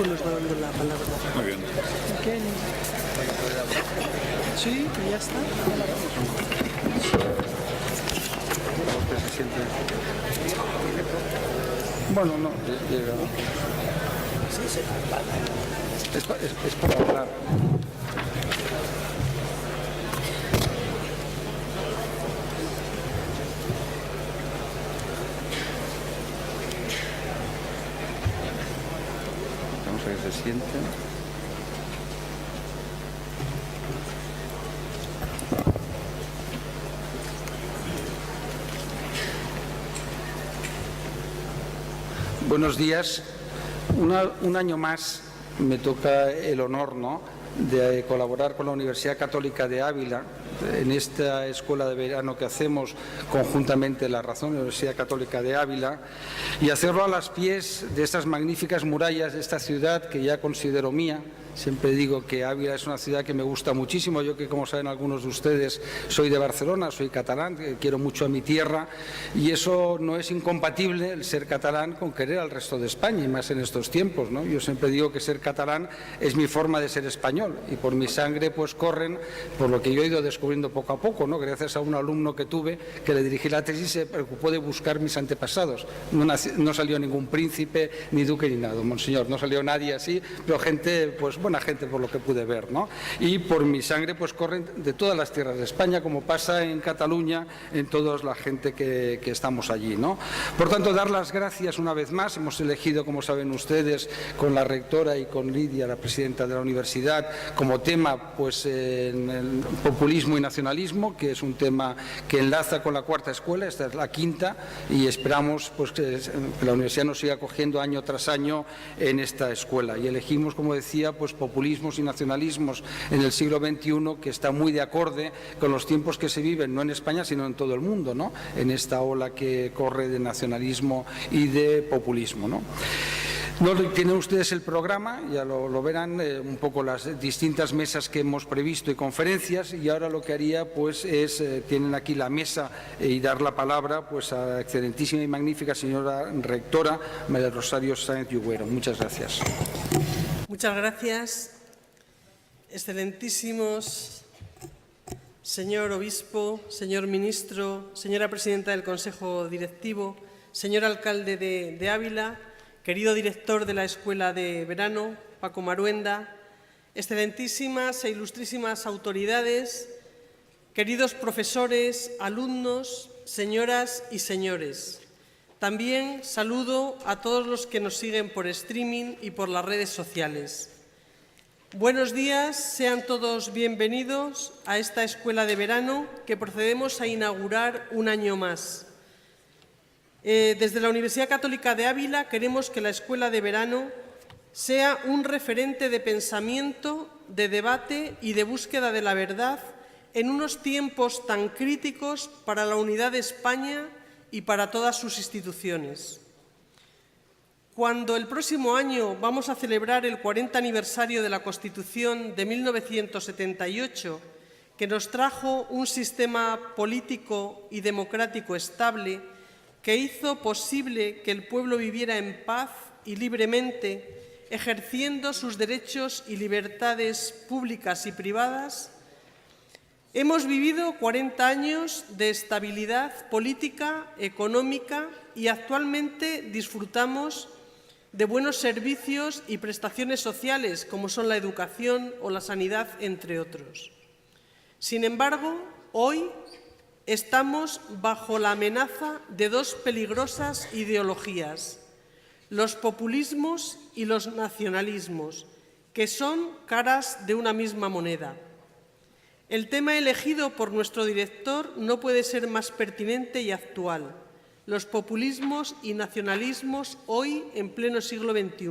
pues nos va dando la palabra. Muy bien. Okay. Sí, ya está. Bueno, no, es para hablar. Vamos a que se siente. Buenos días. Un año más me toca el honor, ¿no?, de colaborar con la Universidad Católica de Ávila en esta escuela de verano que hacemos conjuntamente La Razón, la Universidad Católica de Ávila, y hacerlo a los pies de estas magníficas murallas de esta ciudad que ya considero mía. Siempre digo que Ávila es una ciudad que me gusta muchísimo. Yo, que como saben algunos de ustedes, soy de Barcelona, soy catalán, quiero mucho a mi tierra, y eso no es incompatible, el ser catalán, con querer al resto de España, y más en estos tiempos, ¿no? Yo siempre digo que ser catalán es mi forma de ser español, y por mi sangre pues corren, por lo que yo he ido descubriendo poco a poco, ¿no?, gracias a un alumno que tuve, que le dirigí la tesis, se preocupó de buscar mis antepasados. No salió ningún príncipe, ni duque, ni nada, monseñor, no salió nadie así, pero gente, pues buena gente por lo que pude ver, ¿no? Y por mi sangre pues corren de todas las tierras de España, como pasa en Cataluña, en toda la gente que estamos allí, ¿no? Por tanto, dar las gracias una vez más. Hemos elegido, como saben ustedes, con la rectora y con Lidia, la presidenta de la universidad, como tema pues el populismo y nacionalismo, que es un tema que enlaza con la cuarta escuela. Esta es la quinta, y esperamos pues que la universidad nos siga acogiendo año tras año en esta escuela. Y elegimos, como decía, pues populismos y nacionalismos en el siglo XXI, que está muy de acorde con los tiempos que se viven, no en España, sino en todo el mundo, ¿no?, en esta ola que corre de nacionalismo y de populismo, ¿no? No tienen ustedes el programa, ya lo verán, un poco las distintas mesas que hemos previsto y conferencias, y ahora lo que haría pues es, tienen aquí la mesa, y dar la palabra pues a la excelentísima y magnífica señora rectora María Rosario Sáenz Yugüero. Muchas gracias. Muchas gracias. Excelentísimos señor obispo, señor ministro, señora presidenta del Consejo Directivo, señor alcalde de Ávila, querido director de la Escuela de Verano, Paco Maruenda, excelentísimas e ilustrísimas autoridades, queridos profesores, alumnos, señoras y señores. También saludo a todos los que nos siguen por streaming y por las redes sociales. Buenos días, sean todos bienvenidos a esta escuela de verano que procedemos a inaugurar un año más. Desde la Universidad Católica de Ávila queremos que la escuela de verano sea un referente de pensamiento, de debate y de búsqueda de la verdad en unos tiempos tan críticos para la unidad de España y para todas sus instituciones. Cuando el próximo año vamos a celebrar el 40 aniversario de la Constitución de 1978, que nos trajo un sistema político y democrático estable, que hizo posible que el pueblo viviera en paz y libremente, ejerciendo sus derechos y libertades públicas y privadas, hemos vivido 40 años de estabilidad política, económica, y actualmente disfrutamos de buenos servicios y prestaciones sociales, como son la educación o la sanidad, entre otros. Sin embargo, hoy estamos bajo la amenaza de dos peligrosas ideologías, los populismos y los nacionalismos, que son caras de una misma moneda. El tema elegido por nuestro director no puede ser más pertinente y actual: los populismos y nacionalismos hoy en pleno siglo XXI.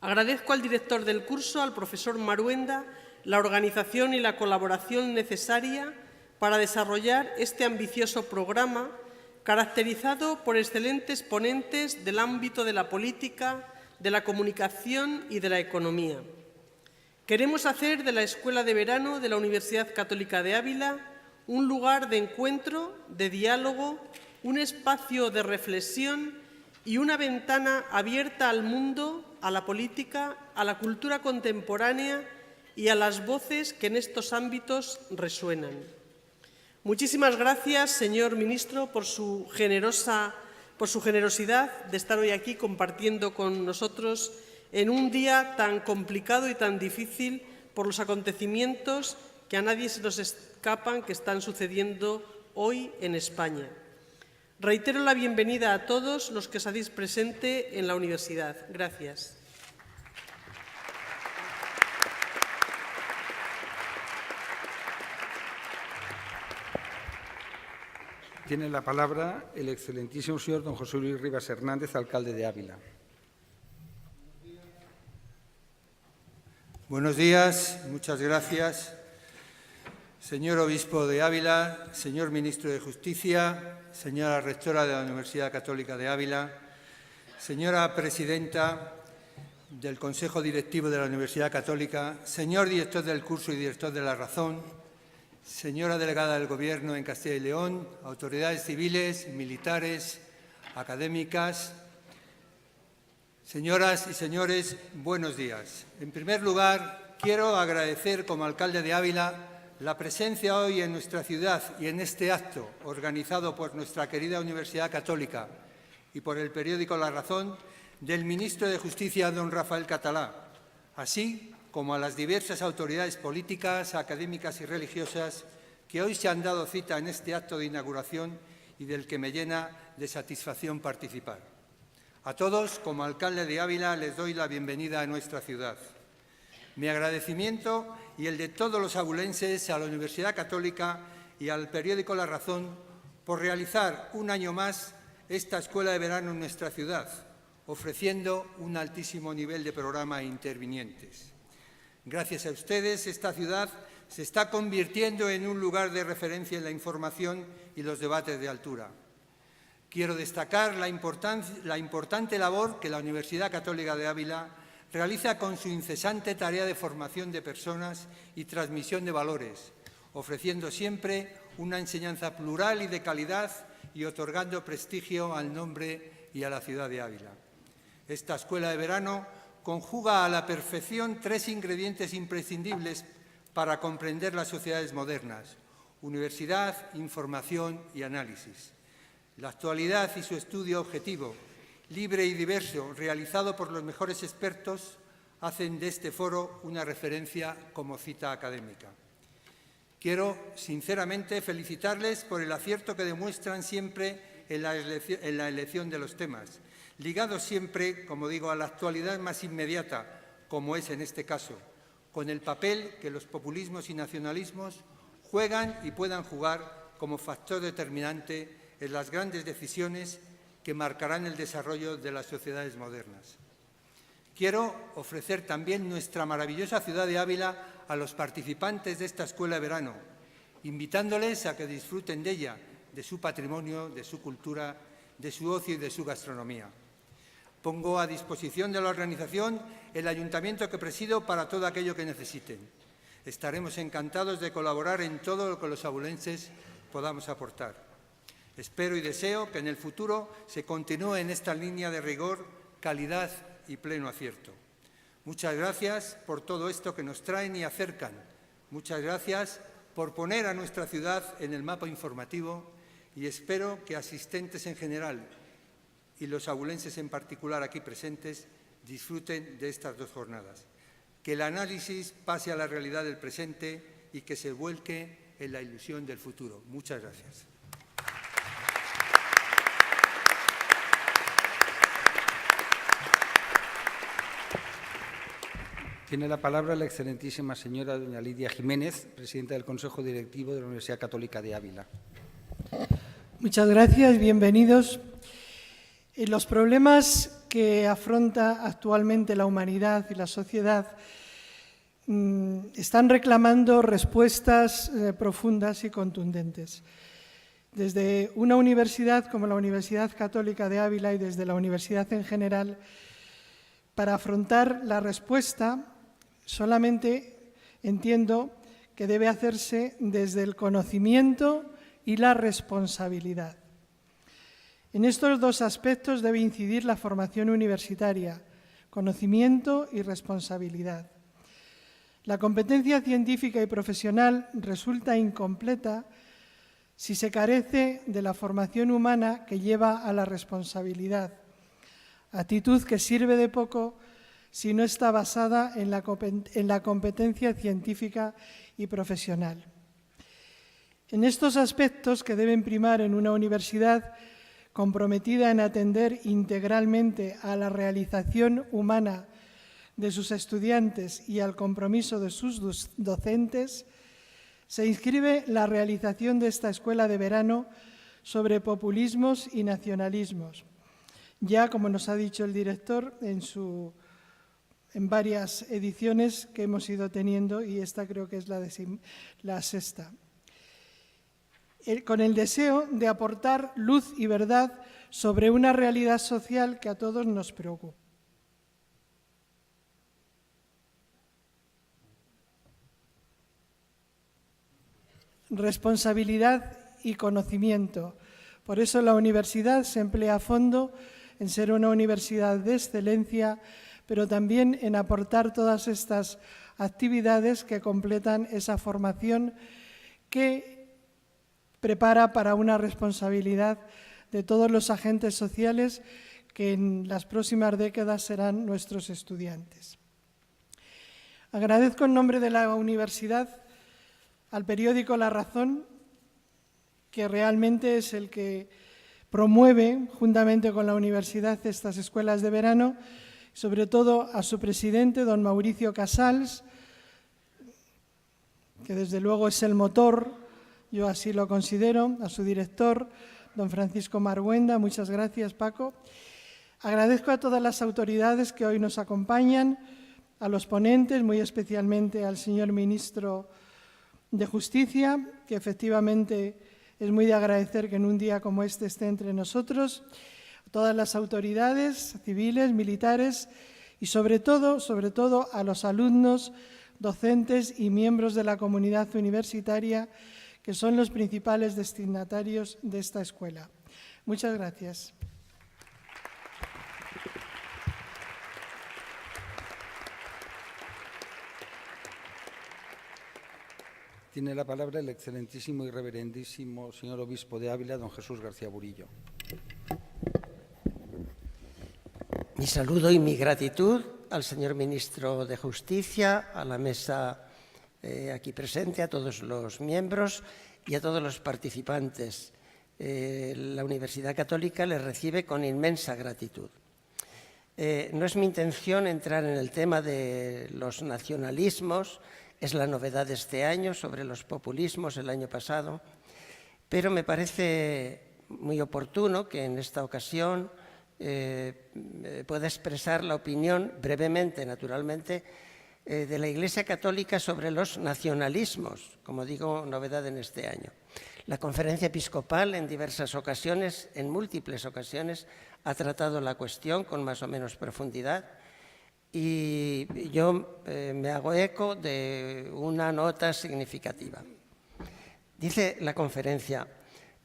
Agradezco al director del curso, al profesor Maruenda, la organización y la colaboración necesaria para desarrollar este ambicioso programa, caracterizado por excelentes ponentes del ámbito de la política, de la comunicación y de la economía. Queremos hacer de la Escuela de Verano de la Universidad Católica de Ávila un lugar de encuentro, de diálogo, un espacio de reflexión y una ventana abierta al mundo a la política, a la cultura contemporánea y a las voces que en estos ámbitos resuenan. Muchísimas gracias, señor ministro, por su generosidad de estar hoy aquí compartiendo con nosotros en un día tan complicado y tan difícil por los acontecimientos que a nadie se nos escapan que están sucediendo hoy en España. Reitero la bienvenida a todos los que os hacéis presente en la universidad. Gracias. Tiene la palabra el excelentísimo señor don José Luis Rivas Hernández, alcalde de Ávila. Buenos días, muchas gracias. Señor Obispo de Ávila, señor Ministro de Justicia, señora Rectora de la Universidad Católica de Ávila, señora Presidenta del Consejo Directivo de la Universidad Católica, señor Director del Curso y Director de La Razón, señora Delegada del Gobierno en Castilla y León, autoridades civiles, militares, académicas, señoras y señores, buenos días. En primer lugar, quiero agradecer como alcalde de Ávila la presencia hoy en nuestra ciudad y en este acto organizado por nuestra querida Universidad Católica y por el periódico La Razón del ministro de Justicia, don Rafael Catalá, así como a las diversas autoridades políticas, académicas y religiosas que hoy se han dado cita en este acto de inauguración y del que me llena de satisfacción participar. A todos, como alcalde de Ávila, les doy la bienvenida a nuestra ciudad. Mi agradecimiento y el de todos los abulenses a la Universidad Católica y al periódico La Razón por realizar un año más esta escuela de verano en nuestra ciudad, ofreciendo un altísimo nivel de programa e intervinientes. Gracias a ustedes, esta ciudad se está convirtiendo en un lugar de referencia en la información y los debates de altura. Quiero destacar la importante labor que la Universidad Católica de Ávila realiza con su incesante tarea de formación de personas y transmisión de valores, ofreciendo siempre una enseñanza plural y de calidad y otorgando prestigio al nombre y a la ciudad de Ávila. Esta escuela de verano conjuga a la perfección tres ingredientes imprescindibles para comprender las sociedades modernas: universidad, información y análisis. La actualidad y su estudio objetivo, libre y diverso, realizado por los mejores expertos, hacen de este foro una referencia como cita académica. Quiero, sinceramente, felicitarles por el acierto que demuestran siempre en la elección de los temas, ligados siempre, como digo, a la actualidad más inmediata, como es en este caso, con el papel que los populismos y nacionalismos juegan y puedan jugar como factor determinante en las grandes decisiones que marcarán el desarrollo de las sociedades modernas. Quiero ofrecer también nuestra maravillosa ciudad de Ávila a los participantes de esta escuela de verano, invitándoles a que disfruten de ella, de su patrimonio, de su cultura, de su ocio y de su gastronomía. Pongo a disposición de la organización el ayuntamiento que presido para todo aquello que necesiten. Estaremos encantados de colaborar en todo lo que los abulenses podamos aportar. Espero y deseo que en el futuro se continúe en esta línea de rigor, calidad y pleno acierto. Muchas gracias por todo esto que nos traen y acercan. Muchas gracias por poner a nuestra ciudad en el mapa informativo y espero que asistentes en general y los abulenses en particular aquí presentes disfruten de estas dos jornadas. Que el análisis pase a la realidad del presente y que se vuelque en la ilusión del futuro. Muchas gracias. Tiene la palabra la excelentísima señora doña Lidia Jiménez, presidenta del Consejo Directivo de la Universidad Católica de Ávila. Muchas gracias, bienvenidos. Los problemas que afronta actualmente la humanidad y la sociedad están reclamando respuestas profundas y contundentes. Desde una universidad como la Universidad Católica de Ávila y desde la universidad en general, para afrontar la respuesta solamente entiendo que debe hacerse desde el conocimiento y la responsabilidad. En estos dos aspectos debe incidir la formación universitaria, conocimiento y responsabilidad. La competencia científica y profesional resulta incompleta si se carece de la formación humana que lleva a la responsabilidad, actitud que sirve de poco si no está basada en la competencia científica y profesional. En estos aspectos que deben primar en una universidad comprometida en atender integralmente a la realización humana de sus estudiantes y al compromiso de sus docentes, se inscribe la realización de esta escuela de verano sobre populismos y nacionalismos. Ya, como nos ha dicho el director, en varias ediciones que hemos ido teniendo, y esta creo que es la sexta, con el deseo de aportar luz y verdad sobre una realidad social que a todos nos preocupa. Responsabilidad y conocimiento. Por eso la universidad se emplea a fondo en ser una universidad de excelencia, pero también en aportar todas estas actividades que completan esa formación que prepara para una responsabilidad de todos los agentes sociales que en las próximas décadas serán nuestros estudiantes. Agradezco en nombre de la universidad al periódico La Razón, que realmente es el que promueve, juntamente con la universidad, estas escuelas de verano, sobre todo a su presidente, don Mauricio Casals, que desde luego es el motor, yo así lo considero, a su director, don Francisco Marguenda. Muchas gracias, Paco. Agradezco a todas las autoridades que hoy nos acompañan, a los ponentes, muy especialmente al señor ministro de Justicia, que efectivamente es muy de agradecer que en un día como este esté entre nosotros, a todas las autoridades civiles, militares y sobre todo a los alumnos, docentes y miembros de la comunidad universitaria, que son los principales destinatarios de esta escuela. Muchas gracias. Tiene la palabra el excelentísimo y reverendísimo señor obispo de Ávila, don Jesús García Burillo. Mi saludo y mi gratitud al señor ministro de Justicia, a la mesa aquí presente, a todos los miembros y a todos los participantes. La Universidad Católica les recibe con inmensa gratitud. No es mi intención entrar en el tema de los nacionalismos. Es la novedad de este año, sobre los populismos el año pasado, pero me parece muy oportuno que en esta ocasión pueda expresar la opinión, brevemente, naturalmente, de la Iglesia Católica sobre los nacionalismos, como digo, novedad en este año. La Conferencia Episcopal en diversas ocasiones, en múltiples ocasiones, ha tratado la cuestión con más o menos profundidad. Y yo me hago eco de una nota significativa. Dice la conferencia: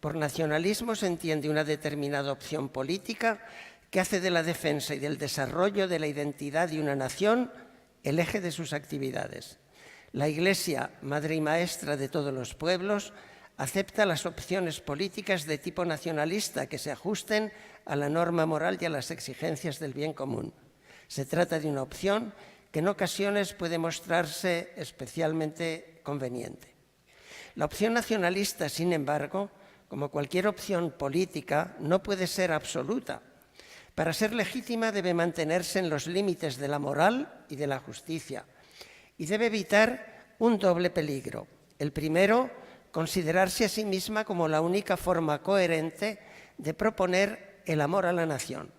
por nacionalismo se entiende una determinada opción política que hace de la defensa y del desarrollo de la identidad de una nación el eje de sus actividades. La Iglesia, madre y maestra de todos los pueblos, acepta las opciones políticas de tipo nacionalista que se ajusten a la norma moral y a las exigencias del bien común. Se trata de una opción que en ocasiones puede mostrarse especialmente conveniente. La opción nacionalista, sin embargo, como cualquier opción política, no puede ser absoluta. Para ser legítima debe mantenerse en los límites de la moral y de la justicia y debe evitar un doble peligro. El primero, considerarse a sí misma como la única forma coherente de proponer el amor a la nación.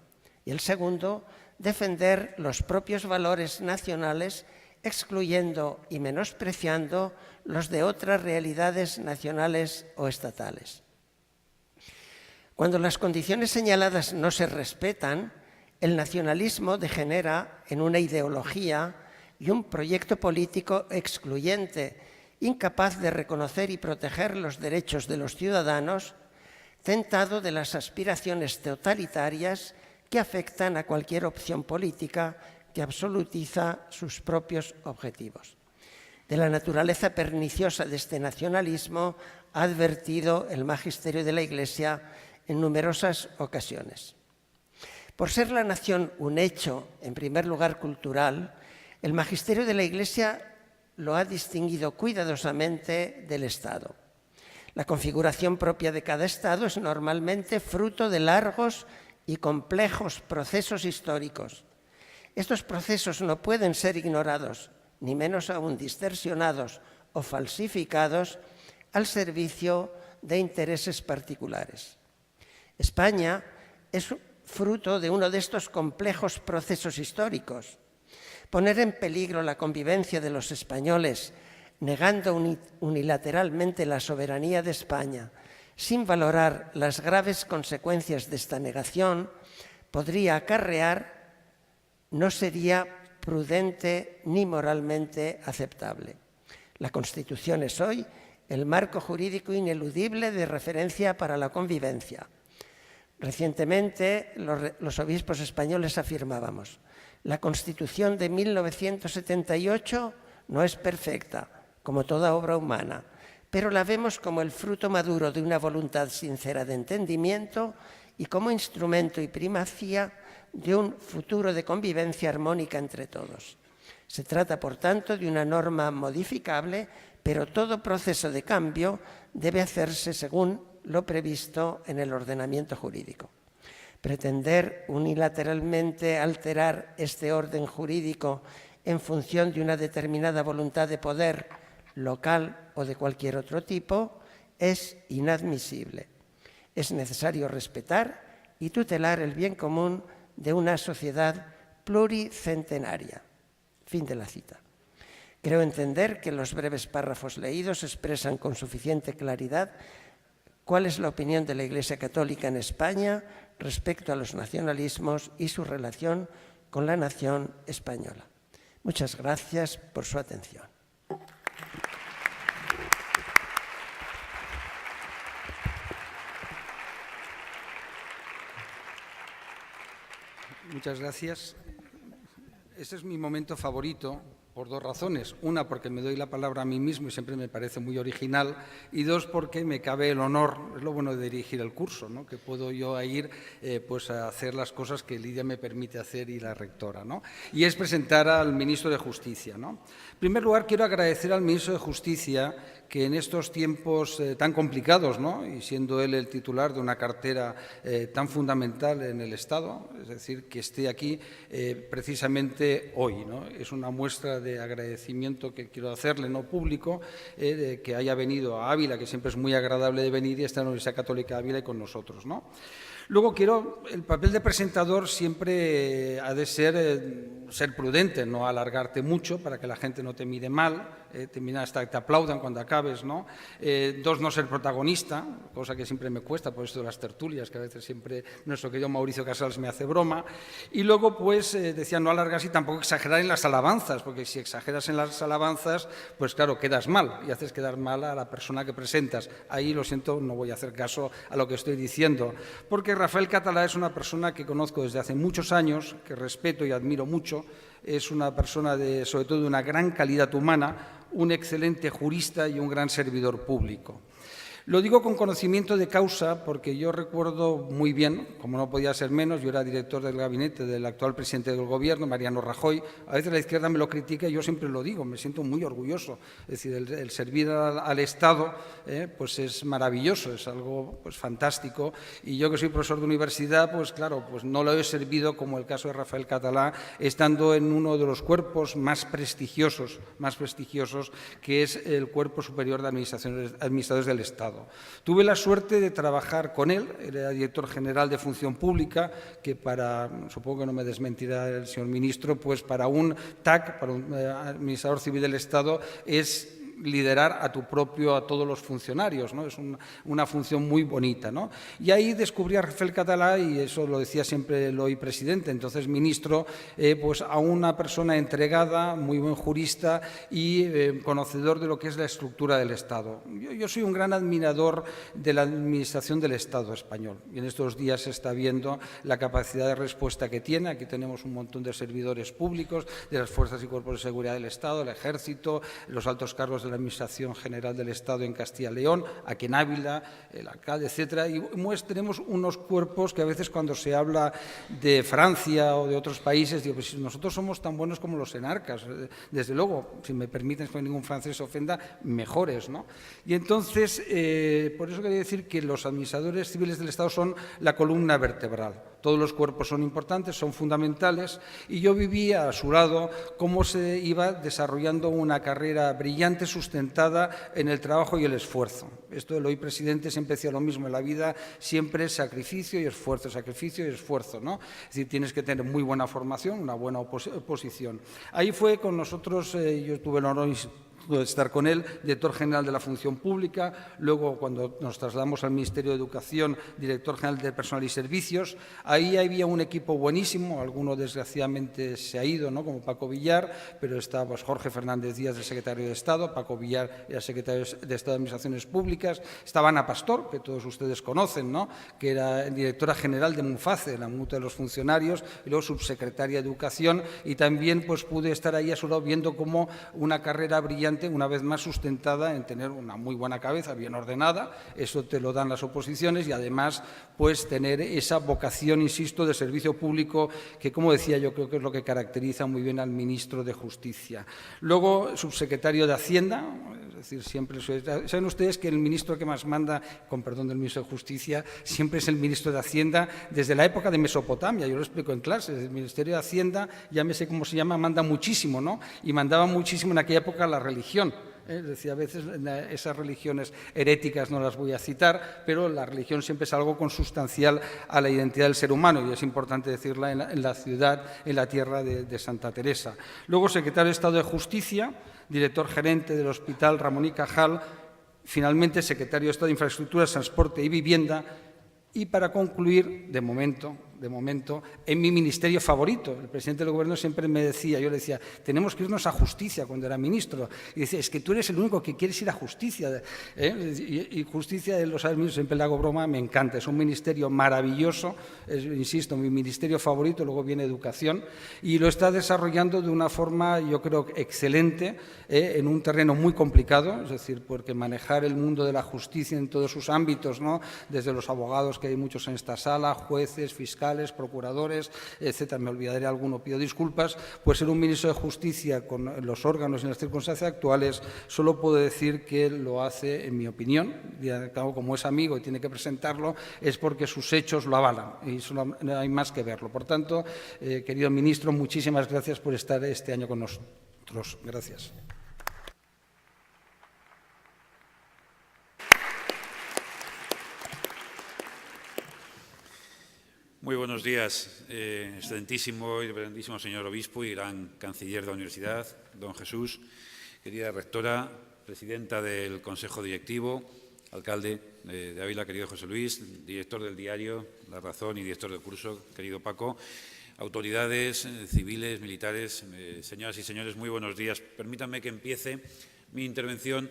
Y el segundo, defender los propios valores nacionales, excluyendo y menospreciando los de otras realidades nacionales o estatales. Cuando las condiciones señaladas no se respetan, el nacionalismo degenera en una ideología y un proyecto político excluyente, incapaz de reconocer y proteger los derechos de los ciudadanos, tentado de las aspiraciones totalitarias que afectan a cualquier opción política que absolutiza sus propios objetivos. De la naturaleza perniciosa de este nacionalismo ha advertido el magisterio de la Iglesia en numerosas ocasiones. Por ser la nación un hecho, en primer lugar cultural, el magisterio de la Iglesia lo ha distinguido cuidadosamente del Estado. La configuración propia de cada Estado es normalmente fruto de largos y complejos procesos históricos. Estos procesos no pueden ser ignorados, ni menos aún distorsionados o falsificados al servicio de intereses particulares. España es fruto de uno de estos complejos procesos históricos. Poner en peligro la convivencia de los españoles, negando unilateralmente la soberanía de España, sin valorar las graves consecuencias de esta negación, podría acarrear, no sería prudente ni moralmente aceptable. La Constitución es hoy el marco jurídico ineludible de referencia para la convivencia. Recientemente, los obispos españoles afirmábamos: la Constitución de 1978 no es perfecta, como toda obra humana, pero la vemos como el fruto maduro de una voluntad sincera de entendimiento y como instrumento y primacía de un futuro de convivencia armónica entre todos. Se trata, por tanto, de una norma modificable, pero todo proceso de cambio debe hacerse según lo previsto en el ordenamiento jurídico. Pretender unilateralmente alterar este orden jurídico en función de una determinada voluntad de poder local o de cualquier otro tipo es inadmisible. Es necesario respetar y tutelar el bien común de una sociedad pluricentenaria. Fin de la cita. Creo entender que los breves párrafos leídos expresan con suficiente claridad cuál es la opinión de la Iglesia Católica en España respecto a los nacionalismos y su relación con la nación española. Muchas gracias por su atención. Muchas gracias. Este es mi momento favorito por dos razones. Una, porque me doy la palabra a mí mismo y siempre me parece muy original. Y dos, porque me cabe el honor, es lo bueno de dirigir el curso, ¿no? Que puedo yo ir pues a hacer las cosas que Lidia me permite hacer y la rectora, ¿no? Y es presentar al ministro de Justicia, ¿no? En primer lugar, quiero agradecer al ministro de Justicia que en estos tiempos tan complicados, ¿no? Y siendo él el titular de una cartera tan fundamental en el Estado, es decir, que esté aquí precisamente hoy, ¿no? Es una muestra de agradecimiento que quiero hacerle, no público, de que haya venido a Ávila, que siempre es muy agradable de venir, y está en la Universidad Católica de Ávila y con nosotros, ¿no? Luego el papel de presentador siempre ha de ser prudente, no alargarte mucho para que la gente no te mire mal, hasta que te aplaudan cuando acabes, ¿no? Dos, no ser protagonista, cosa que siempre me cuesta por esto de las tertulias, que a veces siempre nuestro querido Mauricio Casals me hace broma. Y luego, pues, decía no alargarse y tampoco exagerar en las alabanzas, porque si exageras en las alabanzas, pues claro, quedas mal y haces quedar mal a la persona que presentas. Ahí, lo siento, no voy a hacer caso a lo que estoy diciendo, porque Rafael Catalá es una persona que conozco desde hace muchos años, que respeto y admiro mucho. Es una persona, sobre todo, de una gran calidad humana, un excelente jurista y un gran servidor público. Lo digo con conocimiento de causa porque yo recuerdo muy bien, como no podía ser menos, yo era director del gabinete del actual presidente del Gobierno, Mariano Rajoy. A veces la izquierda me lo critica y yo siempre lo digo, me siento muy orgulloso. Es decir, el servir al Estado pues es maravilloso, es algo pues fantástico. Y yo que soy profesor de universidad, pues claro, pues no lo he servido como el caso de Rafael Catalá, estando en uno de los cuerpos más prestigiosos que es el Cuerpo Superior de Administradores del Estado. Tuve la suerte de trabajar con él, era director general de Función Pública, que supongo que no me desmentirá el señor ministro, pues para un TAC, para un administrador civil del Estado, es liderar a todos los funcionarios, ¿no? Es una función muy bonita, ¿no? Y ahí descubrí a Rafael Català, y eso lo decía siempre el hoy presidente, entonces ministro, pues a una persona entregada, muy buen jurista y conocedor de lo que es la estructura del Estado. Yo soy un gran admirador de la administración del Estado español, y en estos días se está viendo la capacidad de respuesta que tiene. Aquí tenemos un montón de servidores públicos de las fuerzas y cuerpos de seguridad del Estado, el Ejército, los altos cargos de la Administración General del Estado en Castilla y León, aquí en Ávila, el alcalde, etcétera, y tenemos unos cuerpos que a veces cuando se habla de Francia o de otros países, digo, pues nosotros somos tan buenos como los enarcas, desde luego, si me permiten que ningún francés se ofenda, mejores, ¿no? Y entonces, por eso quería decir que los administradores civiles del Estado son la columna vertebral. Todos los cuerpos son importantes, son fundamentales, y yo vivía a su lado cómo se iba desarrollando una carrera brillante sustentada en el trabajo y el esfuerzo. Esto el hoy presidente siempre decía lo mismo, en la vida siempre es sacrificio y esfuerzo, ¿no? Es decir, tienes que tener muy buena formación, una buena oposición. Ahí fue con nosotros, yo tuve el honor de estar con él, director general de la Función Pública, luego cuando nos trasladamos al Ministerio de Educación, director general de Personal y Servicios. Ahí había un equipo buenísimo, alguno desgraciadamente se ha ido, ¿no? Como Paco Villar, pero estaba pues, Jorge Fernández Díaz, de secretario de Estado, Paco Villar era secretario de Estado de Administraciones Públicas, estaba Ana Pastor, que todos ustedes conocen, ¿no? Que era directora general de MUFACE, la Mutua de los Funcionarios, y luego subsecretaria de Educación, y también pues, pude estar ahí a su lado viendo cómo una carrera brillante, una vez más sustentada en tener una muy buena cabeza, bien ordenada, eso te lo dan las oposiciones, y además pues tener esa vocación, insisto, de servicio público que, como decía, yo creo que es lo que caracteriza muy bien al ministro de Justicia. Luego, subsecretario de Hacienda, es decir, siempre saben ustedes que el ministro que más manda, con perdón del ministro de Justicia, siempre es el ministro de Hacienda desde la época de Mesopotamia, yo lo explico en clases, el Ministerio de Hacienda, llámese cómo se llama, manda muchísimo, ¿no? Y mandaba muchísimo en aquella época la religión. Es decir, a veces esas religiones heréticas no las voy a citar, pero la religión siempre es algo consustancial a la identidad del ser humano, y es importante decirla en la ciudad, en la tierra de Santa Teresa. Luego, secretario de Estado de Justicia, director gerente del Hospital Ramón y Cajal, finalmente secretario de Estado de Infraestructuras, Transporte y Vivienda, y para concluir, de momento, en mi ministerio favorito. El presidente del Gobierno siempre me decía, yo le decía, tenemos que irnos a Justicia cuando era ministro. Y decía, es que tú eres el único que quieres ir a Justicia. Y Justicia, lo sabes, ministro, siempre le hago broma, me encanta. Es un ministerio maravilloso, insisto, mi ministerio favorito, luego viene Educación, y lo está desarrollando de una forma, yo creo, excelente, en un terreno muy complicado, es decir, porque manejar el mundo de la justicia en todos sus ámbitos, ¿no? Desde los abogados, que hay muchos en esta sala, jueces, fiscales, procuradores, etcétera, me olvidaré alguno, pido disculpas, pues ser un ministro de Justicia con los órganos en las circunstancias actuales, solo puedo decir que lo hace, en mi opinión, y al cabo, como es amigo y tiene que presentarlo, es porque sus hechos lo avalan, y solo hay más que verlo. Por tanto, querido ministro, muchísimas gracias por estar este año con nosotros. Gracias. Muy buenos días, excelentísimo y reverendísimo señor obispo y gran canciller de la universidad, don Jesús, querida rectora, presidenta del Consejo Directivo, alcalde de Ávila, querido José Luis, director del diario La Razón y director del curso, querido Paco, autoridades civiles, militares, señoras y señores, muy buenos días. Permítanme que empiece mi intervención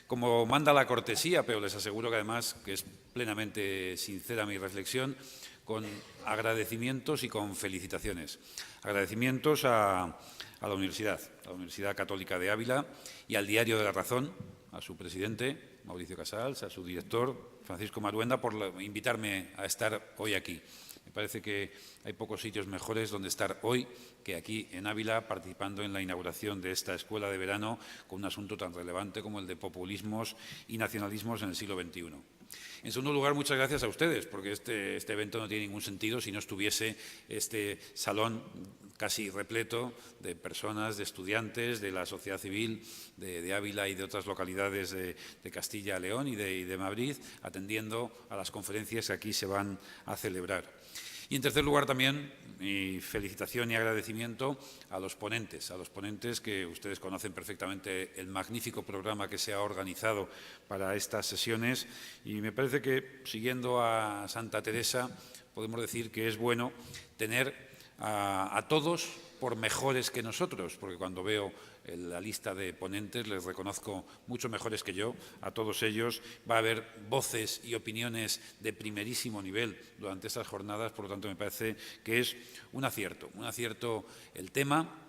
como manda la cortesía, pero les aseguro que además que es plenamente sincera mi reflexión, con agradecimientos y con felicitaciones. Agradecimientos a la Universidad Católica de Ávila y al Diario de la Razón, a su presidente, Mauricio Casals, a su director, Francisco Maruenda, por invitarme a estar hoy aquí. Me parece que hay pocos sitios mejores donde estar hoy que aquí en Ávila, participando en la inauguración de esta escuela de verano con un asunto tan relevante como el de populismos y nacionalismos en el siglo XXI. En segundo lugar, muchas gracias a ustedes, porque este evento no tiene ningún sentido si no estuviese este salón casi repleto de personas, de estudiantes, de la sociedad civil de Ávila y de otras localidades de Castilla y León y de Madrid, atendiendo a las conferencias que aquí se van a celebrar. Y, en tercer lugar, también mi felicitación y agradecimiento a los ponentes que ustedes conocen perfectamente el magnífico programa que se ha organizado para estas sesiones. Y me parece que, siguiendo a Santa Teresa, podemos decir que es bueno tener a todos por mejores que nosotros, porque cuando veo la lista de ponentes les reconozco mucho mejores que yo, a todos ellos. Va a haber voces y opiniones de primerísimo nivel durante estas jornadas, por lo tanto me parece que es un acierto el tema,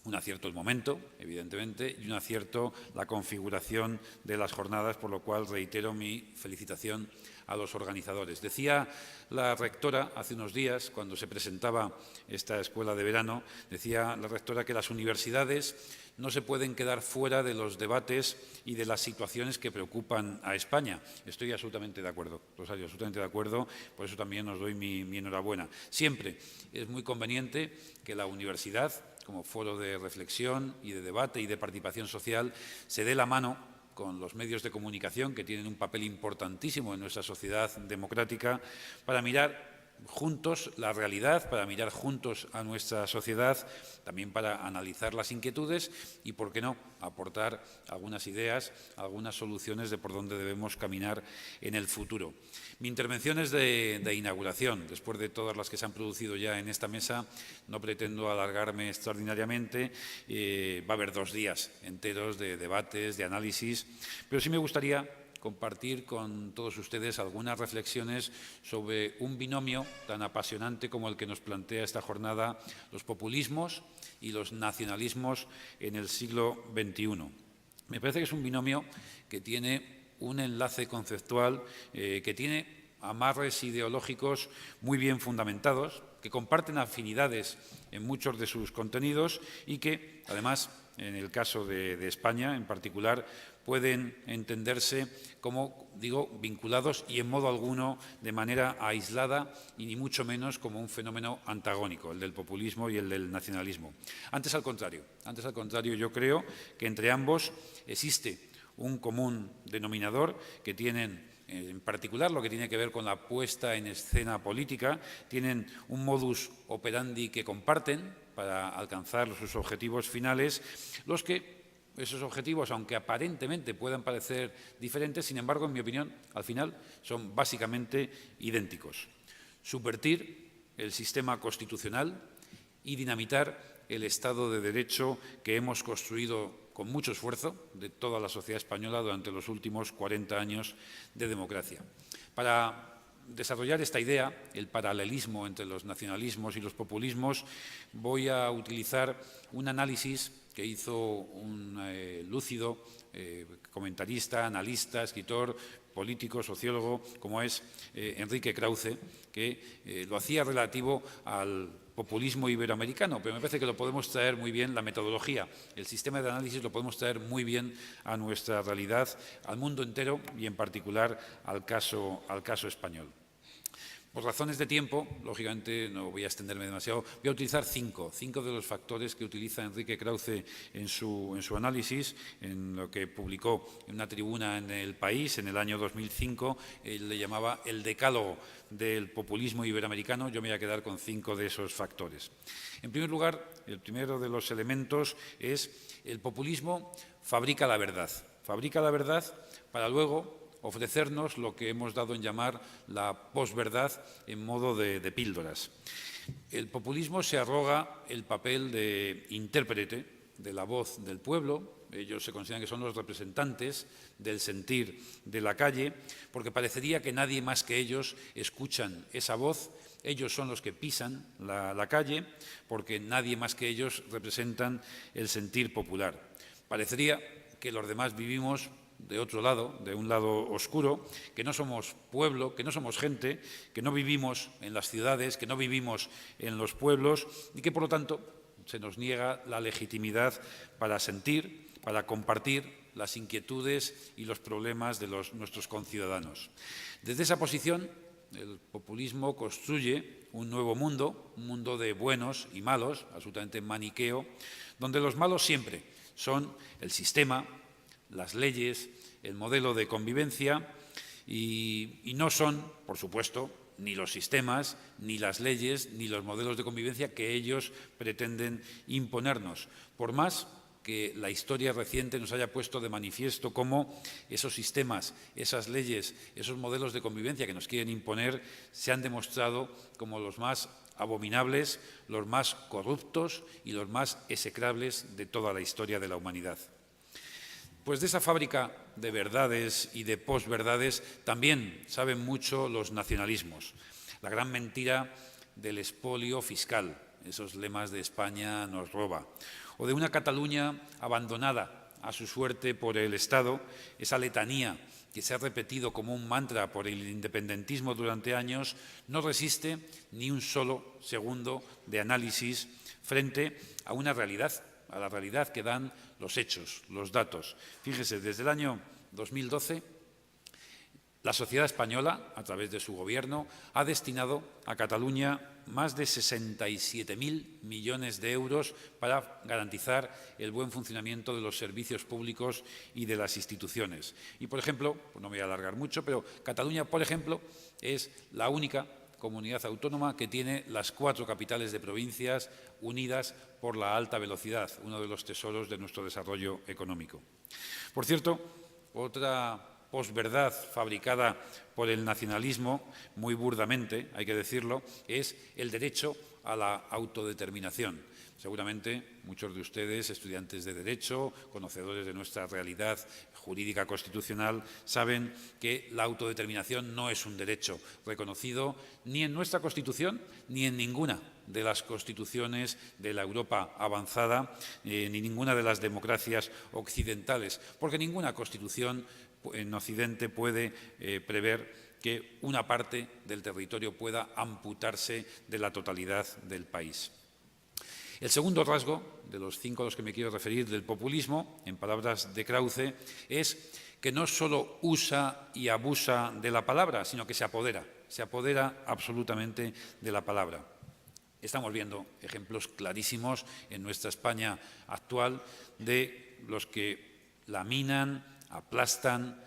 un acierto el momento, evidentemente, y un acierto la configuración de las jornadas, por lo cual reitero mi felicitación a los organizadores. Decía la rectora hace unos días, cuando se presentaba esta escuela de verano, decía la rectora que las universidades no se pueden quedar fuera de los debates y de las situaciones que preocupan a España. Estoy absolutamente de acuerdo, Rosario, absolutamente de acuerdo, por eso también os doy mi enhorabuena. Siempre es muy conveniente que la universidad, como foro de reflexión y de debate y de participación social, se dé la mano con los medios de comunicación, que tienen un papel importantísimo en nuestra sociedad democrática, para mirar juntos la realidad, para mirar juntos a nuestra sociedad, también para analizar las inquietudes y, por qué no, aportar algunas ideas, algunas soluciones de por dónde debemos caminar en el futuro. Mi intervención es de inauguración. Después de todas las que se han producido ya en esta mesa, no pretendo alargarme extraordinariamente. Va a haber 2 días enteros de debates, de análisis, pero sí me gustaría compartir con todos ustedes algunas reflexiones sobre un binomio tan apasionante como el que nos plantea esta jornada, los populismos y los nacionalismos en el siglo XXI. Me parece que es un binomio que tiene un enlace conceptual, que tiene amarres ideológicos muy bien fundamentados, que comparten afinidades en muchos de sus contenidos y que, además, en el caso de España en particular, pueden entenderse como, digo, vinculados y en modo alguno de manera aislada y ni mucho menos como un fenómeno antagónico, el del populismo y el del nacionalismo. Antes al contrario, yo creo que entre ambos existe un común denominador que tienen, en particular, lo que tiene que ver con la puesta en escena política, tienen un modus operandi que comparten para alcanzar sus objetivos finales, esos objetivos, aunque aparentemente puedan parecer diferentes, sin embargo, en mi opinión, al final son básicamente idénticos. Subvertir el sistema constitucional y dinamitar el Estado de Derecho que hemos construido con mucho esfuerzo de toda la sociedad española durante los últimos 40 años de democracia. Para desarrollar esta idea, el paralelismo entre los nacionalismos y los populismos, voy a utilizar un análisis que hizo un lúcido comentarista, analista, escritor, político, sociólogo, como es Enrique Krauze, que lo hacía relativo al populismo iberoamericano, pero me parece que lo podemos traer muy bien, la metodología, el sistema de análisis lo podemos traer muy bien a nuestra realidad, al mundo entero y en particular al caso español. Por razones de tiempo, lógicamente no voy a extenderme demasiado, voy a utilizar cinco de los factores que utiliza Enrique Krauze en su análisis, en lo que publicó en una tribuna en El País en el año 2005, él le llamaba el decálogo del populismo iberoamericano. Yo me voy a quedar con 5 de esos factores. En primer lugar, el primero de los elementos es el populismo fabrica la verdad para luego ofrecernos lo que hemos dado en llamar la posverdad en modo de píldoras. El populismo se arroga el papel de intérprete de la voz del pueblo. Ellos se consideran que son los representantes del sentir de la calle, porque parecería que nadie más que ellos escuchan esa voz. Ellos son los que pisan la calle, porque nadie más que ellos representan el sentir popular. Parecería que los demás vivimos de otro lado, de un lado oscuro, que no somos pueblo, que no somos gente, que no vivimos en las ciudades, que no vivimos en los pueblos y que, por lo tanto, se nos niega la legitimidad para sentir, para compartir las inquietudes y los problemas de nuestros conciudadanos. Desde esa posición, el populismo construye un nuevo mundo, un mundo de buenos y malos, absolutamente maniqueo, donde los malos siempre son el sistema, las leyes, el modelo de convivencia y no son, por supuesto, ni los sistemas, ni las leyes, ni los modelos de convivencia que ellos pretenden imponernos, por más que la historia reciente nos haya puesto de manifiesto cómo esos sistemas, esas leyes, esos modelos de convivencia que nos quieren imponer se han demostrado como los más abominables, los más corruptos y los más execrables de toda la historia de la humanidad. Pues de esa fábrica de verdades y de posverdades también saben mucho los nacionalismos. La gran mentira del expolio fiscal, esos lemas de España nos roba, o de una Cataluña abandonada a su suerte por el Estado, esa letanía que se ha repetido como un mantra por el independentismo durante años, no resiste ni un solo segundo de análisis frente a una realidad, a la realidad que dan los hechos, los datos. Fíjese, desde el año 2012, la sociedad española, a través de su gobierno, ha destinado a Cataluña más de 67.000 millones de euros para garantizar el buen funcionamiento de los servicios públicos y de las instituciones. Y, por ejemplo, pues no me voy a alargar mucho, pero Cataluña, por ejemplo, es la única comunidad autónoma que tiene las 4 capitales de provincias unidas por la alta velocidad, uno de los tesoros de nuestro desarrollo económico. Por cierto, otra posverdad fabricada por el nacionalismo, muy burdamente, hay que decirlo, es el derecho a la autodeterminación. Seguramente muchos de ustedes, estudiantes de Derecho, conocedores de nuestra realidad jurídica constitucional, saben que la autodeterminación no es un derecho reconocido ni en nuestra Constitución ni en ninguna de las constituciones de la Europa avanzada, ni ninguna de las democracias occidentales, porque ninguna constitución en Occidente puede prever que una parte del territorio pueda amputarse de la totalidad del país. El segundo rasgo, de los 5 a los que me quiero referir, del populismo, en palabras de Krauze, es que no solo usa y abusa de la palabra, sino que se apodera absolutamente de la palabra. Estamos viendo ejemplos clarísimos en nuestra España actual de los que laminan, aplastan,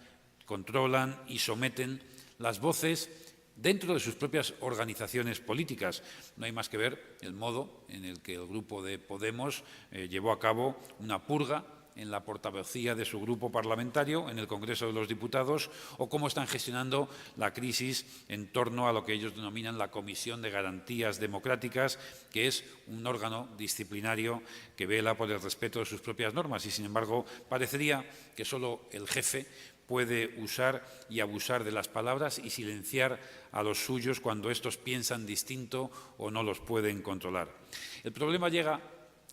controlan y someten las voces dentro de sus propias organizaciones políticas. No hay más que ver el modo en el que el grupo de Podemos llevó a cabo una purga en la portavocía de su grupo parlamentario en el Congreso de los Diputados, o cómo están gestionando la crisis en torno a lo que ellos denominan la Comisión de Garantías Democráticas, que es un órgano disciplinario que vela por el respeto de sus propias normas y, sin embargo, parecería que solo el jefe puede usar y abusar de las palabras y silenciar a los suyos cuando estos piensan distinto o no los pueden controlar. El problema llega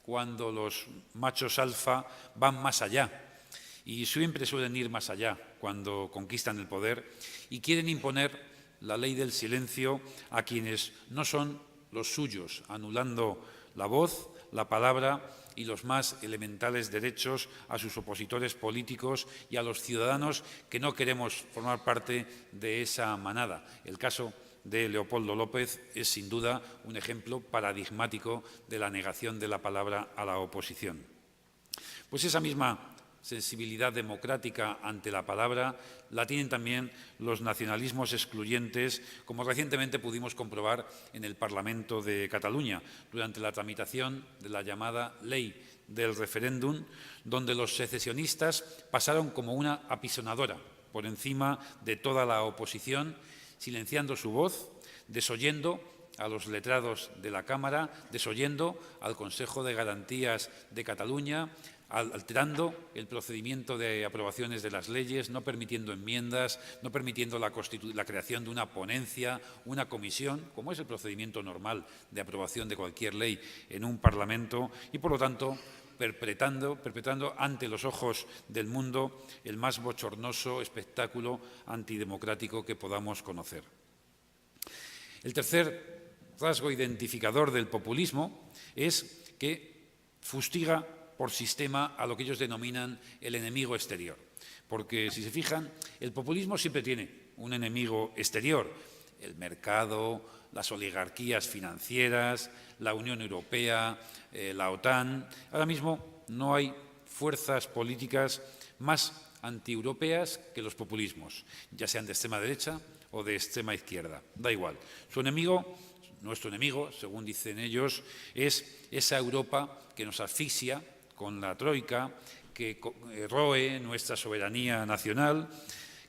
cuando los machos alfa van más allá, y siempre suelen ir más allá cuando conquistan el poder y quieren imponer la ley del silencio a quienes no son los suyos, anulando la voz, la palabra y los más elementales derechos a sus opositores políticos y a los ciudadanos que no queremos formar parte de esa manada. El caso de Leopoldo López es, sin duda, un ejemplo paradigmático de la negación de la palabra a la oposición. Pues esa misma sensibilidad democrática ante la palabra la tienen también los nacionalismos excluyentes, como recientemente pudimos comprobar en el Parlamento de Cataluña, durante la tramitación de la llamada Ley del Referéndum, donde los secesionistas pasaron como una apisonadora por encima de toda la oposición, silenciando su voz, desoyendo a los letrados de la Cámara, desoyendo al Consejo de Garantías de Cataluña, alterando el procedimiento de aprobaciones de las leyes, no permitiendo enmiendas, no permitiendo la creación de una ponencia, una comisión, como es el procedimiento normal de aprobación de cualquier ley en un Parlamento, y, por lo tanto, perpetrando ante los ojos del mundo el más bochornoso espectáculo antidemocrático que podamos conocer. El tercer rasgo identificador del populismo es que fustiga por sistema a lo que ellos denominan el enemigo exterior. Porque, si se fijan, el populismo siempre tiene un enemigo exterior: el mercado, las oligarquías financieras, la Unión Europea, la OTAN. Ahora mismo no hay fuerzas políticas más antieuropeas que los populismos, ya sean de extrema derecha o de extrema izquierda. Da igual. Su enemigo, nuestro enemigo, según dicen ellos, es esa Europa que nos asfixia con la troika, que roe nuestra soberanía nacional,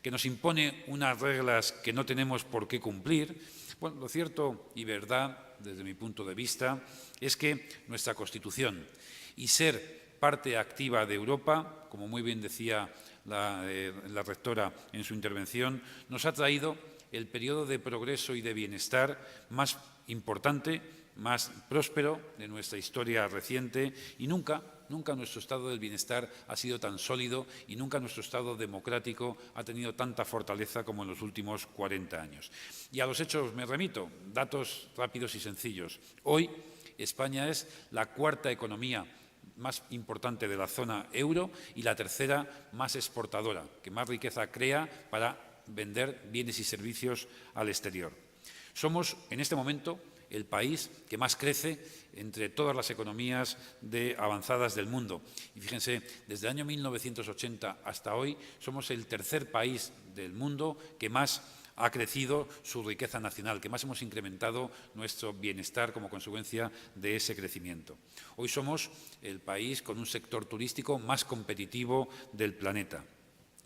que nos impone unas reglas que no tenemos por qué cumplir. Bueno, lo cierto y verdad, desde mi punto de vista, es que nuestra Constitución y ser parte activa de Europa, como muy bien decía la rectora en su intervención, nos ha traído el periodo de progreso y de bienestar más importante, más próspero de nuestra historia reciente, y nunca nuestro estado del bienestar ha sido tan sólido y nunca nuestro estado democrático ha tenido tanta fortaleza como en los últimos 40 años. Y a los hechos me remito, datos rápidos y sencillos. Hoy España es la cuarta economía más importante de la zona euro y la tercera más exportadora, que más riqueza crea para vender bienes y servicios al exterior. Somos, en este momento, el país que más crece entre todas las economías avanzadas del mundo. Y fíjense, desde el año 1980 hasta hoy somos el tercer país del mundo que más ha crecido su riqueza nacional, que más hemos incrementado nuestro bienestar como consecuencia de ese crecimiento. Hoy somos el país con un sector turístico más competitivo del planeta.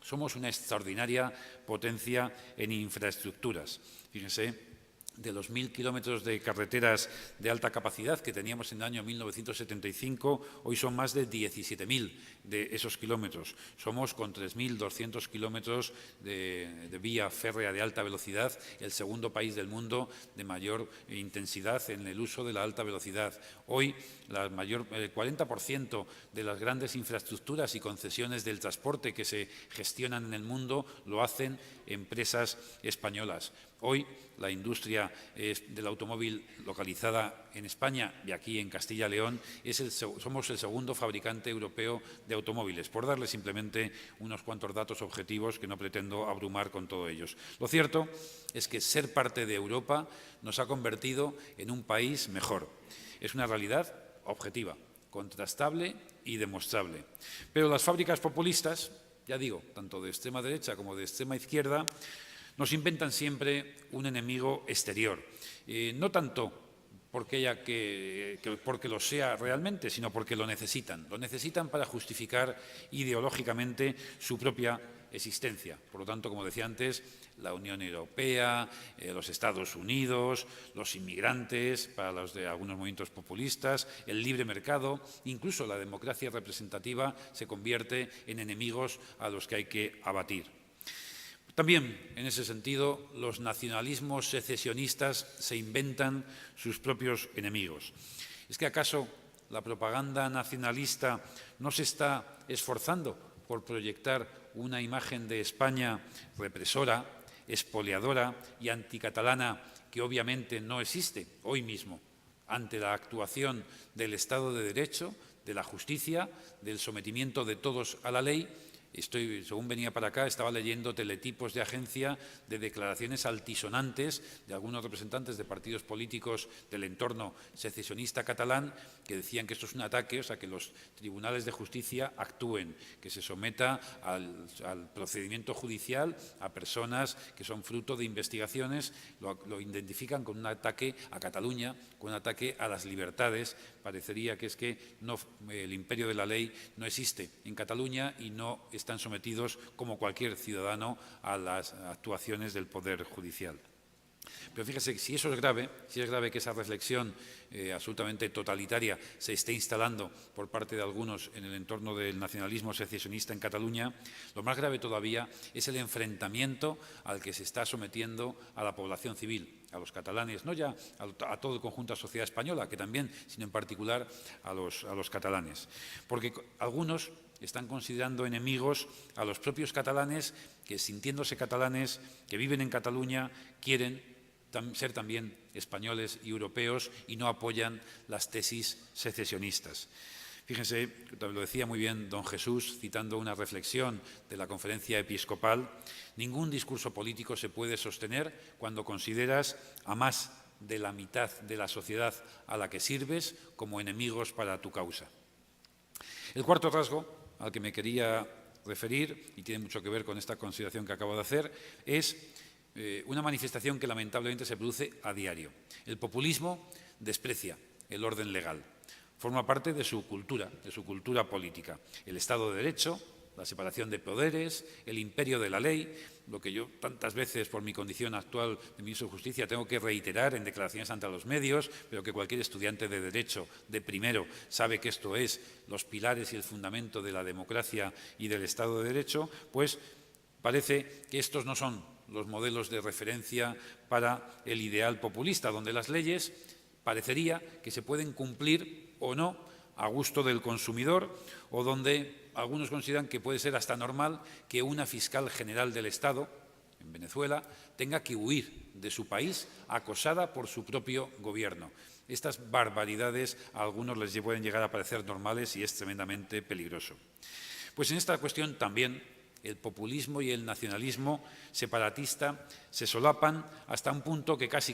Somos una extraordinaria potencia en infraestructuras. Fíjense, de los 1.000 kilómetros de carreteras de alta capacidad que teníamos en el año 1975, hoy son más de 17.000 de esos kilómetros. Somos, con 3.200 kilómetros de vía férrea de alta velocidad, el segundo país del mundo de mayor intensidad en el uso de la alta velocidad. Hoy, el 40% de las grandes infraestructuras y concesiones del transporte que se gestionan en el mundo lo hacen empresas españolas. Hoy, la industria del automóvil localizada en España y aquí en Castilla y León somos el segundo fabricante europeo de automóviles, por darle simplemente unos cuantos datos objetivos que no pretendo abrumar con todos ellos. Lo cierto es que ser parte de Europa nos ha convertido en un país mejor. Es una realidad objetiva, contrastable y demostrable. Pero las fábricas populistas, ya digo, tanto de extrema derecha como de extrema izquierda, nos inventan siempre un enemigo exterior, no tanto porque lo sea realmente, sino porque lo necesitan. Lo necesitan para justificar ideológicamente su propia existencia. Por lo tanto, como decía antes, la Unión Europea, los Estados Unidos, los inmigrantes, para los de algunos movimientos populistas, el libre mercado, incluso la democracia representativa se convierte en enemigos a los que hay que abatir. También, en ese sentido, los nacionalismos secesionistas se inventan sus propios enemigos. ¿Es que acaso la propaganda nacionalista no se está esforzando por proyectar una imagen de España represora, expoliadora y anticatalana que obviamente no existe hoy mismo ante la actuación del Estado de Derecho, de la justicia, del sometimiento de todos a la ley? Según venía para acá, estaba leyendo teletipos de agencia de declaraciones altisonantes de algunos representantes de partidos políticos del entorno secesionista catalán que decían que esto es un ataque, o sea, que los tribunales de justicia actúen, que se someta al procedimiento judicial a personas que son fruto de investigaciones, lo identifican con un ataque a Cataluña, con un ataque a las libertades. Parecería que es que el imperio de la ley no existe en Cataluña y no están sometidos, como cualquier ciudadano, a las actuaciones del Poder Judicial. Pero fíjese, si eso es grave, si es grave que esa reflexión absolutamente totalitaria se esté instalando por parte de algunos en el entorno del nacionalismo secesionista en Cataluña, lo más grave todavía es el enfrentamiento al que se está sometiendo a la población civil, a los catalanes, no ya a todo el conjunto de la sociedad española, que también, sino en particular a los catalanes. Porque algunos están considerando enemigos a los propios catalanes que, sintiéndose catalanes, que viven en Cataluña, quieren ser también españoles y europeos y no apoyan las tesis secesionistas. Fíjense, lo decía muy bien don Jesús, citando una reflexión de la conferencia episcopal: ningún discurso político se puede sostener cuando consideras a más de la mitad de la sociedad a la que sirves como enemigos para tu causa. El cuarto rasgo al que me quería referir, y tiene mucho que ver con esta consideración que acabo de hacer, es una manifestación que lamentablemente se produce a diario. El populismo desprecia el orden legal, forma parte de su cultura política. El Estado de Derecho, la separación de poderes, el imperio de la ley, lo que yo tantas veces por mi condición actual de ministro de Justicia tengo que reiterar en declaraciones ante los medios, pero que cualquier estudiante de Derecho de primero sabe que esto es los pilares y el fundamento de la democracia y del Estado de Derecho, pues parece que estos no son los modelos de referencia para el ideal populista, donde las leyes parecería que se pueden cumplir o no a gusto del consumidor, o donde algunos consideran que puede ser hasta normal que una fiscal general del Estado, en Venezuela, tenga que huir de su país acosada por su propio gobierno. Estas barbaridades a algunos les pueden llegar a parecer normales y es tremendamente peligroso. Pues en esta cuestión también el populismo y el nacionalismo separatista se solapan hasta un punto que casi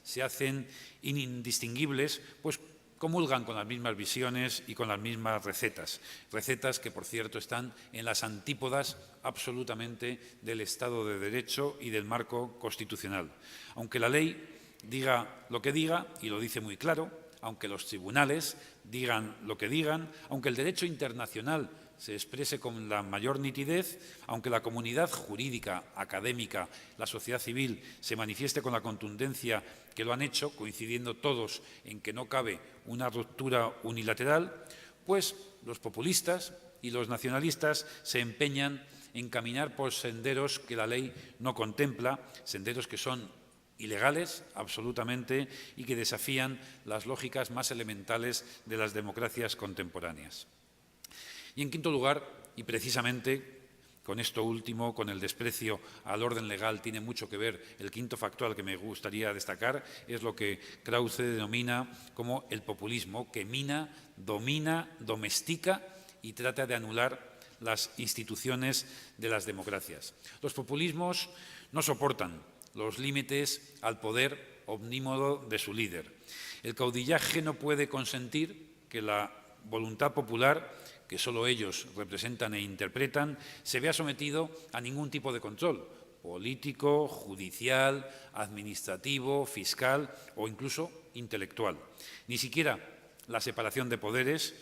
se hacen indistinguibles, pues comulgan con las mismas visiones y con las mismas recetas. Recetas que, por cierto, están en las antípodas absolutamente del Estado de Derecho y del marco constitucional. Aunque la ley diga lo que diga, y lo dice muy claro, aunque los tribunales digan lo que digan, aunque el derecho internacional se exprese con la mayor nitidez, aunque la comunidad jurídica, académica, la sociedad civil se manifieste con la contundencia que lo han hecho, coincidiendo todos en que no cabe una ruptura unilateral, pues los populistas y los nacionalistas se empeñan en caminar por senderos que la ley no contempla, senderos que son ilegales absolutamente y que desafían las lógicas más elementales de las democracias contemporáneas. Y en quinto lugar, y precisamente con esto último, con el desprecio al orden legal, tiene mucho que ver el quinto factor que me gustaría destacar, es lo que Krause denomina como el populismo, que mina, domina, domestica y trata de anular las instituciones de las democracias. Los populismos no soportan los límites al poder omnímodo de su líder. El caudillaje no puede consentir que la voluntad popular, que solo ellos representan e interpretan, se vea sometido a ningún tipo de control político, judicial, administrativo, fiscal o incluso intelectual. Ni siquiera la separación de poderes,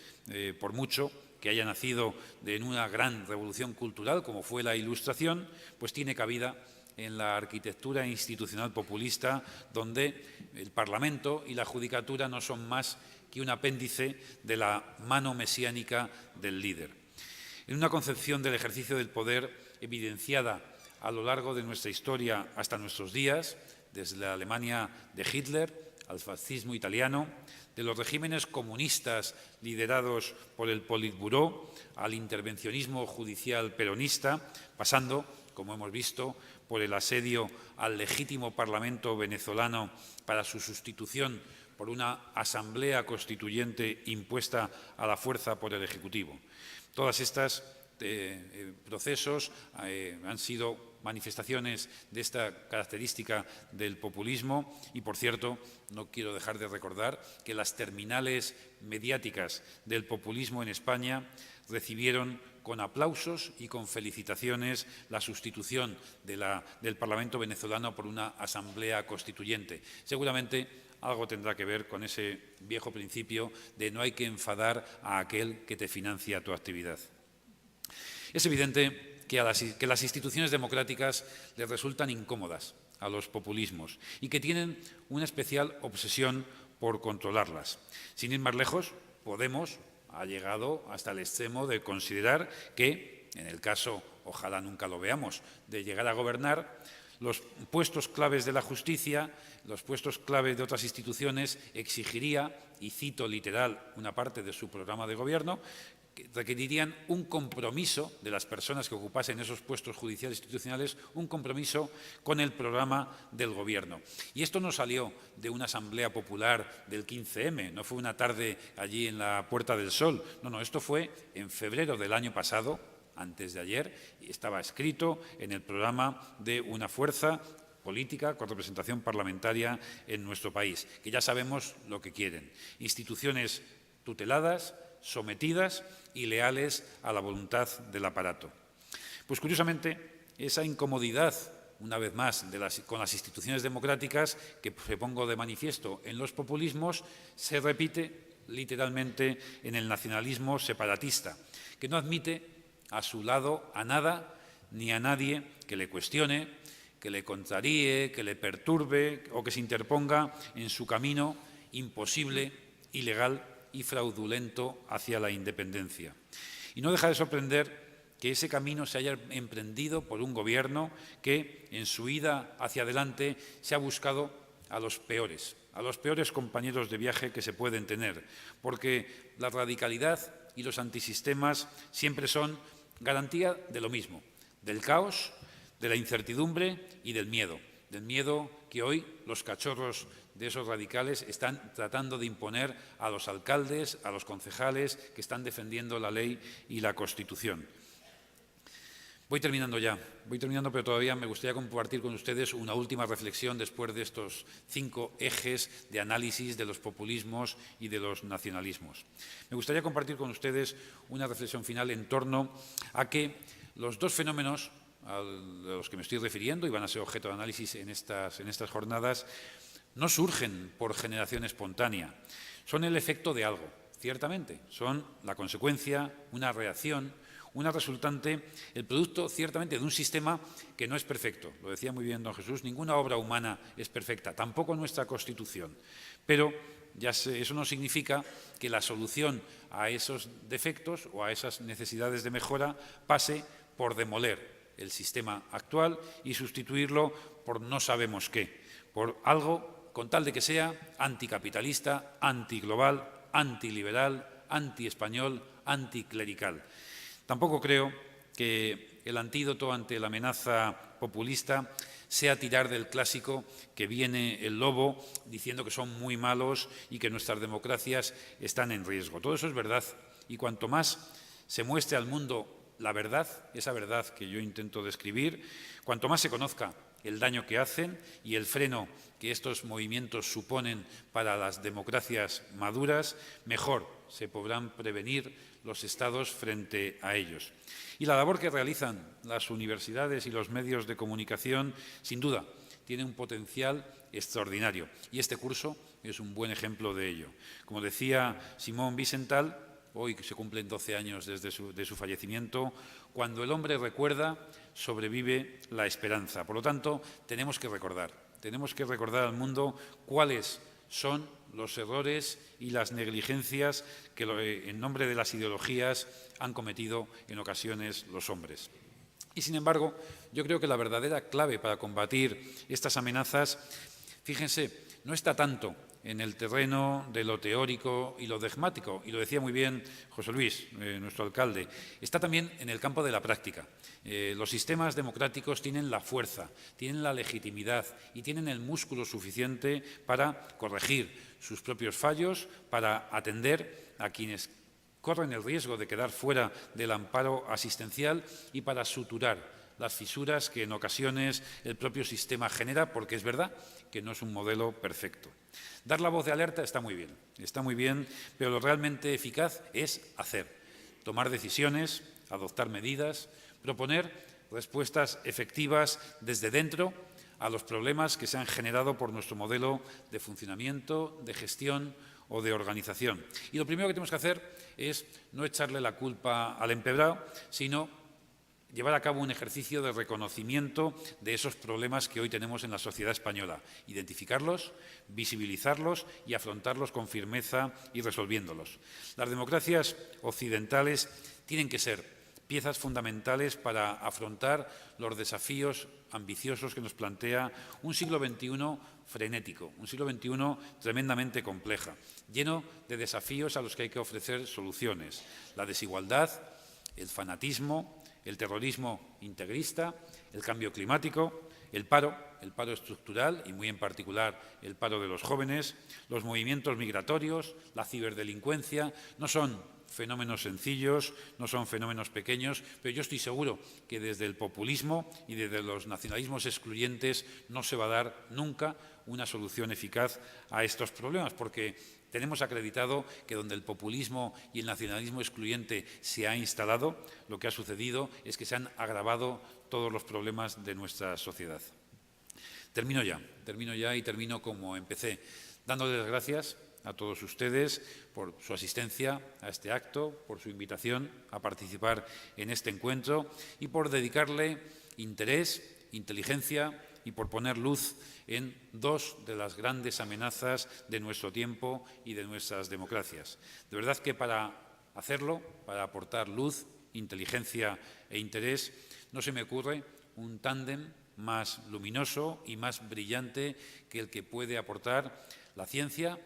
por mucho que haya nacido en una gran revolución cultural como fue la Ilustración, pues tiene cabida en la arquitectura institucional populista, donde el Parlamento y la Judicatura no son más que un apéndice de la mano mesiánica del líder. En una concepción del ejercicio del poder evidenciada a lo largo de nuestra historia hasta nuestros días, desde la Alemania de Hitler al fascismo italiano, de los regímenes comunistas liderados por el Politburó al intervencionismo judicial peronista, pasando, como hemos visto, por el asedio al legítimo Parlamento venezolano para su sustitución por una asamblea constituyente impuesta a la fuerza por el Ejecutivo. Todas estas procesos han sido manifestaciones de esta característica del populismo y, por cierto, no quiero dejar de recordar que las terminales mediáticas del populismo en España recibieron con aplausos y con felicitaciones la sustitución del Parlamento venezolano por una asamblea constituyente. Seguramente algo tendrá que ver con ese viejo principio de no hay que enfadar a aquel que te financia tu actividad. Es evidente que las instituciones democráticas les resultan incómodas a los populismos y que tienen una especial obsesión por controlarlas. Sin ir más lejos, Podemos ha llegado hasta el extremo de considerar que, en el caso, ojalá nunca lo veamos, de llegar a gobernar, los puestos claves de la justicia, los puestos claves de otras instituciones exigiría, y cito literal una parte de su programa de gobierno, que requerirían un compromiso de las personas que ocupasen esos puestos judiciales e institucionales, un compromiso con el programa del Gobierno. Y esto no salió de una asamblea popular del 15M, no fue una tarde allí en la Puerta del Sol, no, esto fue en febrero del año pasado, antes de ayer, y estaba escrito en el programa de una fuerza política con representación parlamentaria en nuestro país, que ya sabemos lo que quieren. Instituciones tuteladas, sometidas y leales a la voluntad del aparato. Pues curiosamente, esa incomodidad una vez más, con las instituciones democráticas, que se pongo de manifiesto en los populismos, se repite literalmente en el nacionalismo separatista, que no admite a su lado a nada ni a nadie que le cuestione, que le contraríe, que le perturbe o que se interponga en su camino imposible, ilegal y fraudulento hacia la independencia. Y no deja de sorprender que ese camino se haya emprendido por un gobierno que, en su ida hacia adelante, se ha buscado a los peores compañeros de viaje que se pueden tener, porque la radicalidad y los antisistemas siempre son garantía de lo mismo, del caos, de la incertidumbre y del miedo que hoy los cachorros de esos radicales están tratando de imponer a los alcaldes, a los concejales que están defendiendo la ley y la Constitución. Voy terminando, pero todavía me gustaría compartir con ustedes una última reflexión después de estos 5 ejes de análisis de los populismos y de los nacionalismos. Me gustaría compartir con ustedes una reflexión final en torno a que los 2 fenómenos a los que me estoy refiriendo y van a ser objeto de análisis en estas jornadas no surgen por generación espontánea, son el efecto de algo, ciertamente, son la consecuencia, una reacción, una resultante, el producto ciertamente de un sistema que no es perfecto. Lo decía muy bien don Jesús, ninguna obra humana es perfecta, tampoco nuestra Constitución. Pero eso no significa que la solución a esos defectos o a esas necesidades de mejora pase por demoler el sistema actual y sustituirlo por no sabemos qué, por algo con tal de que sea anticapitalista, antiglobal, antiliberal, antiespañol, anticlerical. Tampoco creo que el antídoto ante la amenaza populista sea tirar del clásico que viene el lobo diciendo que son muy malos y que nuestras democracias están en riesgo. Todo eso es verdad y cuanto más se muestre al mundo la verdad, esa verdad que yo intento describir, cuanto más se conozca el daño que hacen y el freno que estos movimientos suponen para las democracias maduras, mejor se podrán prevenir los Estados frente a ellos. Y la labor que realizan las universidades y los medios de comunicación, sin duda, tiene un potencial extraordinario. Y este curso es un buen ejemplo de ello. Como decía Simón Wiesenthal, hoy se cumplen 12 años desde su fallecimiento, cuando el hombre recuerda, sobrevive la esperanza. Por lo tanto, tenemos que recordar al mundo cuáles son los errores y las negligencias que en nombre de las ideologías han cometido en ocasiones los hombres. Y, sin embargo, yo creo que la verdadera clave para combatir estas amenazas, fíjense, no está tanto en el terreno de lo teórico y lo dogmático, y lo decía muy bien José Luis, nuestro alcalde, está también en el campo de la práctica. Los sistemas democráticos tienen la fuerza, tienen la legitimidad y tienen el músculo suficiente para corregir sus propios fallos, para atender a quienes corren el riesgo de quedar fuera del amparo asistencial y para suturar las fisuras que en ocasiones el propio sistema genera, porque es verdad que no es un modelo perfecto. Dar la voz de alerta está muy bien, pero lo realmente eficaz es hacer, tomar decisiones, adoptar medidas, proponer respuestas efectivas desde dentro a los problemas que se han generado por nuestro modelo de funcionamiento, de gestión o de organización. Y lo primero que tenemos que hacer es no echarle la culpa al empedrado, sino llevar a cabo un ejercicio de reconocimiento de esos problemas que hoy tenemos en la sociedad española, identificarlos, visibilizarlos y afrontarlos con firmeza y resolviéndolos. Las democracias occidentales tienen que ser piezas fundamentales para afrontar los desafíos ambiciosos que nos plantea un siglo XXI frenético, un siglo XXI tremendamente complejo, lleno de desafíos a los que hay que ofrecer soluciones. La desigualdad, el fanatismo, el terrorismo integrista, el cambio climático, el paro estructural y muy en particular el paro de los jóvenes, los movimientos migratorios, la ciberdelincuencia, no son fenómenos sencillos, no son fenómenos pequeños, pero yo estoy seguro que desde el populismo y desde los nacionalismos excluyentes no se va a dar nunca una solución eficaz a estos problemas, porque tenemos acreditado que donde el populismo y el nacionalismo excluyente se ha instalado, lo que ha sucedido es que se han agravado todos los problemas de nuestra sociedad. Termino ya y termino como empecé, dándoles las gracias a todos ustedes por su asistencia a este acto, por su invitación a participar en este encuentro y por dedicarle interés, inteligencia y por poner luz en dos de las grandes amenazas de nuestro tiempo y de nuestras democracias. De verdad que para hacerlo, para aportar luz, inteligencia e interés, no se me ocurre un tándem más luminoso y más brillante que el que puede aportar la ciencia,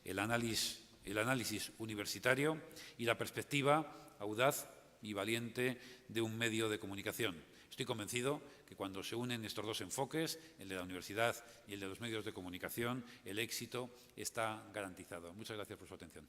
el análisis universitario y la perspectiva audaz y valiente de un medio de comunicación. Estoy convencido que cuando se unen estos dos enfoques, el de la universidad y el de los medios de comunicación, el éxito está garantizado. Muchas gracias por su atención.